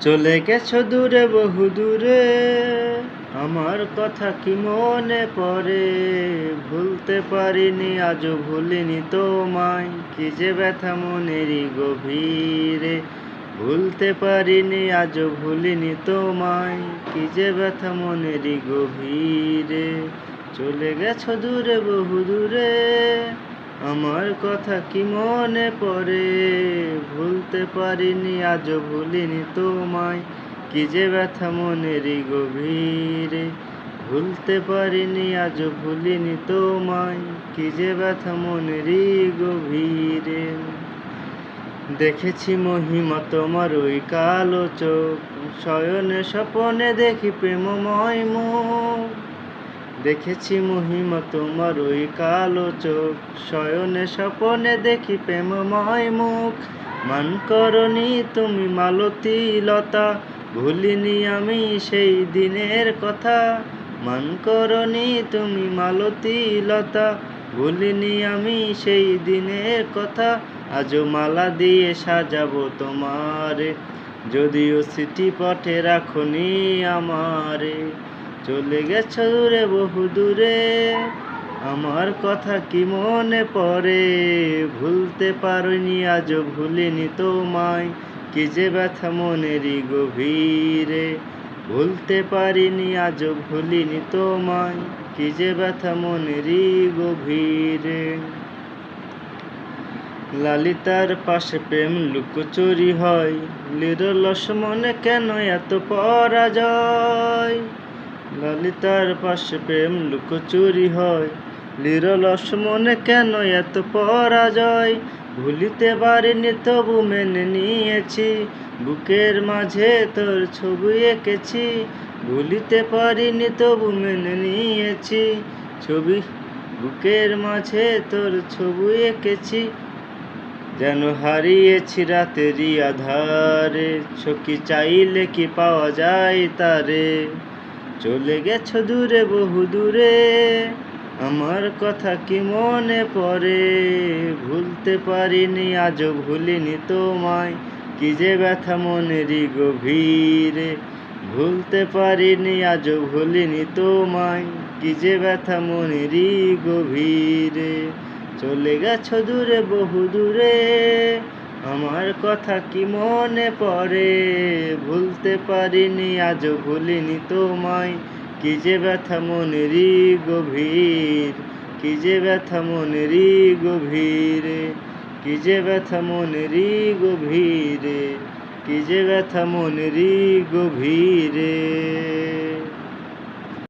চলে গেছো দূরে বহু দূরে, আমার কথা কি মনে পড়ে? ভুলতে পারিনি আজও ভুলিনি তোমায়, কি যে ব্যথা মনেরই গভীরে। ভুলতে পারিনি আজও ভুলিনি তোমায়, কি যে ব্যথা মনেরই গভীরে। চলে গেছো দূরে বহু দূরে, আমার কথা কি মনে পড়ে? ভুলতে পারিনি আজও ভুলিনি তোমায়, কি যে ব্যথা মনেরই গভীরে। ভুলতে পারিনি আজও ভুলিনি তোমায়, কি যে ব্যথা মনেরই গভীরে। দেখেছি মহিমা তোমার ওই কালো চোখ, শয়নে স্বপনে দেখি প্রেমময় মুখ। দেখেছি মহিমা তোমার ওই কালো চোখ, শয়নে স্বপনে দেখি প্রেমময় মুখ। মান করনি তুমি মালতী লতা, ভুলিনি আমি সেই দিনের কথা। মান করনি তুমি মালতী লতা, ভুলিনি আমি সেই দিনের কথা। আজও মালা দিয়ে সাজাবো তোমারে, যদিও স্মৃতি পথে রাখনি আমারে। চলে গেছো দূরে বহু দূরে, আমার কথা কি মনে পড়ে? ভুলতে পারিনি আজও ভুলিনি তোমায়, কি যে ব্যথা মনেরই গভীরে। ভুলতে পারিনি আজও ভুলিনি তোমায়, কি যে ব্যথা মনেরই গভীরে। লালিতার পাশে প্রেম লুকোচুরি হয়, নিরলস মনে কেন এত পরাজয়? ললিতার পাশে প্রেম লুকোচুরি হয়, নিরলস মনে কেন এত পরাজয়? ভুলিতে পারিনি তবু মেনে নিয়েছি, বুকের মাঝে তোর ছবি এঁকেছি। ভুলিতে পারিনি তবু মেনে নিয়েছি, বুকের মাঝে তোর ছবি এঁকেছি। যেন হারিয়েছি রাতেরই আধারে, চোখে চাইলে কি পাওয়া যায় তারে? চলে গেছো দূরে বহু দূরে, আমার কথা কি মনে পড়ে? ভুলতে পারিনি আজও ভুলিনি তোমায়, কি যে ব্যথা মনেরই গভীরে। ভুলতে পারিনি আজও ভুলিনি তোমায়, কি যে ব্যথা মনেরই গভীরে। চলে গেছো দূরে বহু দূরে, আমার কথা কি মনে পড়ে? ভুলতে পারিনি আজও ভুলিনি তোমায়, কি যে ব্যথা মনেরই গভীর। কি যে ব্যথা মনেরই গভীরে, কি যে ব্যথা মনেরই গভীরে, কি যে ব্যথা মনেরই গভীরে।